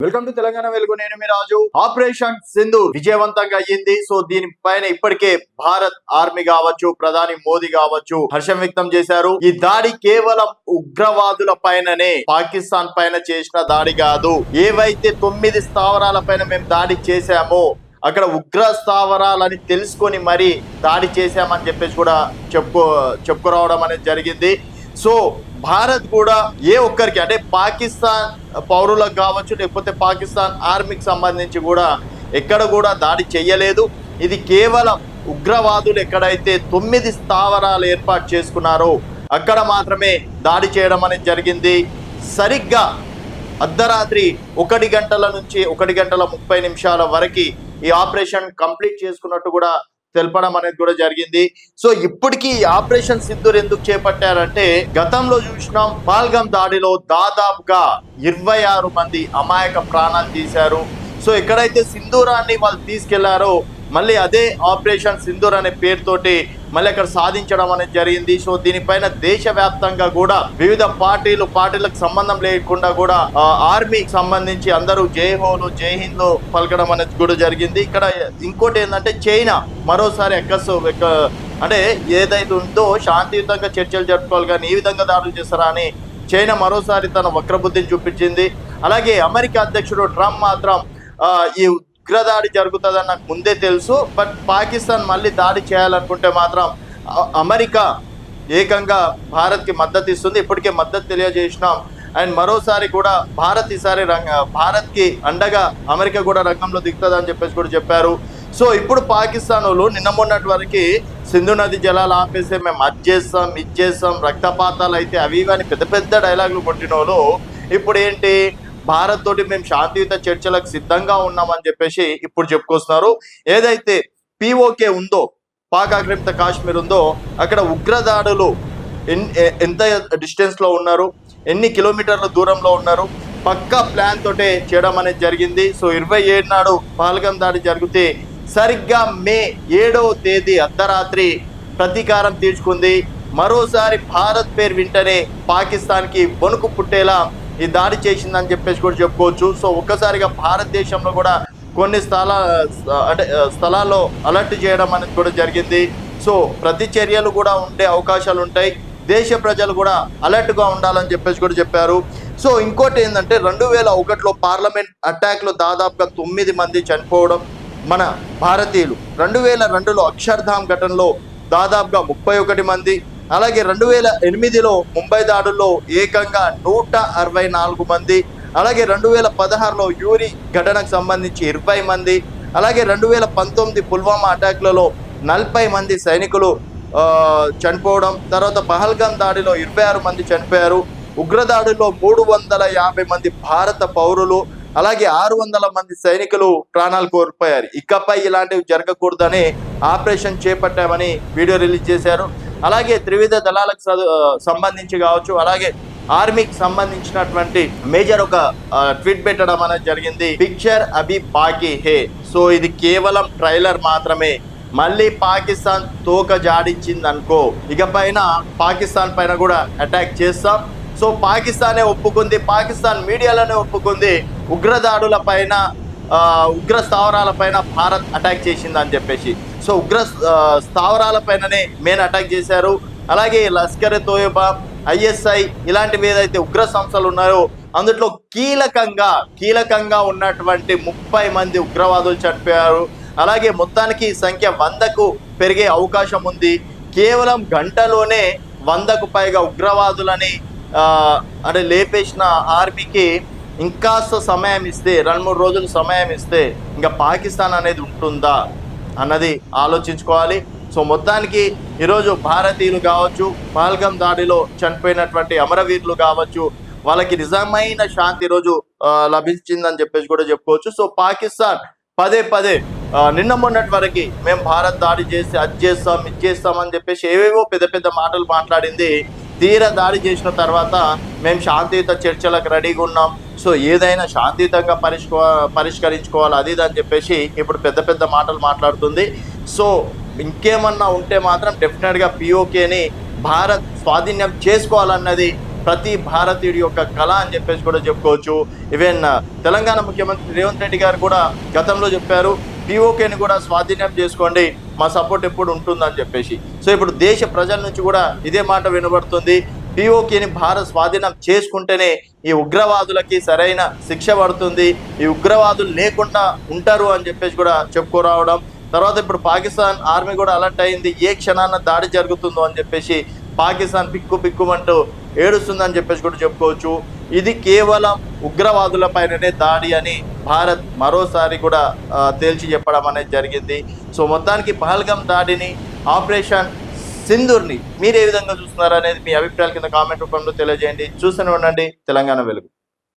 Welcome to Telangana వెలుగు. నేను మీ రాజు. Operation Sindoor విజయవంతంగా అయ్యింది. సో దీనిపైన ఇప్పటికే భారత్ ఆర్మీ కావచ్చు, ప్రధాని మోదీ కావచ్చు హర్షం వ్యక్తం చేశారు. ఈ దాడి కేవలం ఉగ్రవాదుల పైననే, పాకిస్తాన్ పైన చేసిన దాడి కాదు. ఏవైతే 9 స్థావరాల పైన మేము దాడి చేశామో అక్కడ ఉగ్ర స్థావరాలని తెలుసుకొని మరి దాడి చేశామని చెప్పేసి కూడా చెప్పుకురావడం అనేది జరిగింది. సో భారత్ కూడా ఏ ఒక్కరికి అంటే పాకిస్తాన్ పౌరులకు కావచ్చు, లేకపోతే పాకిస్తాన్ ఆర్మీకి సంబంధించి కూడా ఎక్కడ కూడా దాడి చేయలేదు. ఇది కేవలం ఉగ్రవాదులు ఎక్కడైతే 9 స్థావరాలు ఏర్పాటు చేసుకున్నారో అక్కడ మాత్రమే దాడి చేయడం అనేది జరిగింది. సరిగ్గా అర్ధరాత్రి 1 గంటల నుంచి 1:30 వరకు ఈ ఆపరేషన్ కంప్లీట్ చేసుకున్నట్టు కూడా తెలపడం అనేది కూడా జరిగింది. సో ఇప్పటికీ ఆపరేషన్ సింధూర్ ఎందుకు చేపట్టారంటే, గతంలో చూసినాం పహల్గామ్ దాడిలో దాదాపుగా 26 మంది అమాయక ప్రాణాలు తీశారు. సో ఎక్కడైతే సింధూరాన్ని వాళ్ళు తీసుకెళ్లారో మళ్ళీ అదే ఆపరేషన్ సింధూర్ అనే పేరుతోటి మళ్ళీ అక్కడ సాధించడం అనేది జరిగింది. సో దీనిపైన దేశవ్యాప్తంగా కూడా వివిధ పార్టీలకు సంబంధం లేకుండా కూడా ఆర్మీకి సంబంధించి అందరూ జై హోలు జై హింద్ పలకడం అనేది కూడా జరిగింది. ఇక్కడ ఇంకోటి ఏంటంటే చైనా మరోసారి అంటే ఏదైతే ఉందో శాంతియుతంగా చర్చలు జరుపుకోవాలి కానీ ఈ విధంగా దాడులు చేస్తారా అని చైనా మరోసారి తన వక్రబుద్ధిని చూపించింది. అలాగే అమెరికా అధ్యక్షుడు ట్రంప్ మాత్రం ఈ ఉగ్రదాడి జరుగుతుందని నాకు ముందే తెలుసు, బట్ పాకిస్తాన్ మళ్ళీ దాడి చేయాలనుకుంటే మాత్రం అమెరికా ఏకంగా భారత్కి మద్దతు ఇస్తుంది, ఇప్పటికే మద్దతు తెలియజేసినాం. అండ్ మరోసారి కూడా భారత్కి అండగా అమెరికా కూడా రంగంలో దిగుతుందని చెప్పేసి కూడా చెప్పారు. సో ఇప్పుడు పాకిస్తాన్ వాళ్ళు నిన్న మొన్నటి వరకు సింధు నది జలాలు ఆపేస్తే మేము అది చేస్తాం రక్తపాతాలు అయితే అవి అని పెద్ద పెద్ద డైలాగులు కొట్టిన వాళ్ళు ఇప్పుడు ఏంటి, భారత్ తోటి మేము శాంతియుత చర్చలకు సిద్ధంగా ఉన్నామని చెప్పేసి ఇప్పుడు చెప్పుకొస్తున్నారు. ఏదైతే పిఓకే ఉందో, పాక్ ఆక్రమిత కాశ్మీర్ ఉందో, అక్కడ ఉగ్రదాడులు ఎంత డిస్టెన్స్లో ఉన్నారు, ఎన్ని కిలోమీటర్ల దూరంలో ఉన్నారు, పక్కా ప్లాన్ తోటే చేయడం అనేది జరిగింది. సో 27 నాడు పహల్గామ్ దాడి జరిగితే సరిగ్గా మే 7వ తేదీ అర్ధరాత్రి ప్రతీకారం తీర్చుకుంది. మరోసారి భారత్ పేరు వింటనే పాకిస్తాన్కి వణుకు పుట్టేలా ఈ దాడి చేసిందని చెప్పేసి కూడా చెప్పుకోవచ్చు. సో ఒక్కసారిగా భారతదేశంలో కూడా కొన్ని స్థలాల్లో అలర్ట్ చేయడం అనేది కూడా జరిగింది. సో ప్రతి చర్యలు కూడా ఉండే అవకాశాలు ఉంటాయి, దేశ ప్రజలు కూడా అలర్ట్గా ఉండాలని చెప్పేసి కూడా చెప్పారు. సో ఇంకోటి ఏంటంటే 2001లో పార్లమెంట్ అటాక్లో దాదాపుగా 9 మంది చనిపోవడం మన భారతీయులు, 2002లో అక్షర్ధామ్ ఘటనలో దాదాపుగా 31 మంది, అలాగే 2008లో ముంబై దాడుల్లో ఏకంగా 164 మంది, అలాగే 2016లో యూరి ఘటనకు సంబంధించి 20 మంది, అలాగే 2019 పుల్వామా అటాక్లలో 40 మంది సైనికులు చనిపోవడం, తర్వాత పహల్గామ్ దాడిలో 26 మంది చనిపోయారు. ఉగ్రదాడుల్లో 350 మంది భారత పౌరులు, అలాగే 600 మంది సైనికులు ప్రాణాలు కోల్పోయారు. ఇకపై ఇలాంటివి జరగకూడదని ఆపరేషన్ చేపట్టామని వీడియో రిలీజ్ చేశారు. అలాగే త్రివిధ దళాలకు సంబంధించి కావచ్చు, అలాగే ఆర్మీకి సంబంధించినటువంటి మేజర్ ఒక ట్వీట్ పెట్టడం అనేది జరిగింది, పిక్చర్ అభి బాకీ హే. సో ఇది కేవలం ట్రైలర్ మాత్రమే, మళ్ళీ పాకిస్తాన్ తోక జాడించింది అనుకో ఇక పైన పాకిస్తాన్ పైన కూడా అటాక్ చేస్తాం. సో పాకిస్తానే ఒప్పుకుంది, పాకిస్తాన్ మీడియాలోనే ఒప్పుకుంది ఉగ్రదాడుల పైన ఉగ్ర స్థావరాల పైన భారత్ అటాక్ చేసిందని చెప్పేసి. సో ఉగ్ర స్థావరాల పైననే మెయిన్ అటాక్ చేశారు. అలాగే లష్కర్-e తోయబా, ISI ఇలాంటివి ఏదైతే ఉగ్ర సంస్థలు ఉన్నాయో అందులో కీలకంగా ఉన్నటువంటి 30 మంది ఉగ్రవాదులు చనిపోయారు. అలాగే మొత్తానికి సంఖ్య 100కు పెరిగే అవకాశం ఉంది. కేవలం గంటలోనే 100కు పైగా ఉగ్రవాదులని అంటే లేపేసిన ఆర్మీకి ఇంకాస్త సమయం ఇస్తే, 2-3 రోజులు సమయం ఇస్తే ఇంకా పాకిస్తాన్ అనేది ఉంటుందా అన్నది ఆలోచించుకోవాలి. సో మొత్తానికి ఈరోజు భారతీయులు కావచ్చు, పహల్గామ్ దాడిలో చనిపోయినటువంటి అమరవీరులు కావచ్చు, వాళ్ళకి నిజమైన శాంతి ఈరోజు లభించిందని చెప్పేసి కూడా చెప్పుకోవచ్చు. సో పాకిస్తాన్ పదే నిన్న మొన్నటి వరకు మేము భారత్ దాడి చేసి అది చేస్తాం ఇది చేస్తామని చెప్పేసి ఏవేవో పెద్ద మాటలు మాట్లాడింది. తీరా దాడి చేసిన తర్వాత మేము శాంతియుత చర్చలకు రెడీగా ఉన్నాం, సో ఏదైనా శాంతియుతంగా పరిష్కరించుకోవాలి అది అని చెప్పేసి ఇప్పుడు పెద్ద మాటలు మాట్లాడుతుంది. సో ఇంకేమన్నా ఉంటే మాత్రం డెఫినెట్గా పిఓకేని భారత్ స్వాధీనం చేసుకోవాలన్నది ప్రతి భారతీయుడి యొక్క కళ అని చెప్పేసి కూడా చెప్పుకోవచ్చు. ఈవెన్ తెలంగాణ ముఖ్యమంత్రి రేవంత్ రెడ్డి గారు కూడా గతంలో చెప్పారు, పిఓకేని కూడా స్వాధీనం చేసుకోండి, మా సపోర్ట్ ఎప్పుడు ఉంటుందని చెప్పేసి. సో ఇప్పుడు దేశ ప్రజల నుంచి కూడా ఇదే మాట వినబడుతుంది. పిఓకేని భారత్ స్వాధీనం చేసుకుంటేనే ఈ ఉగ్రవాదులకి సరైన శిక్ష పడుతుంది, ఈ ఉగ్రవాదులు లేకుండా ఉంటారు అని చెప్పేసి కూడా చెప్పుకోరావడం. తర్వాత ఇప్పుడు పాకిస్తాన్ ఆర్మీ కూడా అలర్ట్ అయింది, ఏ క్షణాన దాడి జరుగుతుందో అని చెప్పేసి పాకిస్తాన్ పిక్కుమంటూ ఏడుస్తుందని చెప్పేసి కూడా చెప్పుకోవచ్చు. ఇది కేవలం ఉగ్రవాదుల పైననే దాడి అని భారత్ మరోసారి కూడా తేల్చి చెప్పడం అనేది జరిగింది. సో మొత్తానికి పహల్గామ్ దాడిని, ఆపరేషన్ సింధూర్ని మీరు ఏ విధంగా చూస్తున్నారు అనేది మీ అభిప్రాయాల కింద కామెంట్ రూపంలో తెలియజేయండి. చూస్తూనే ఉండండి తెలంగాణ వెలుగు.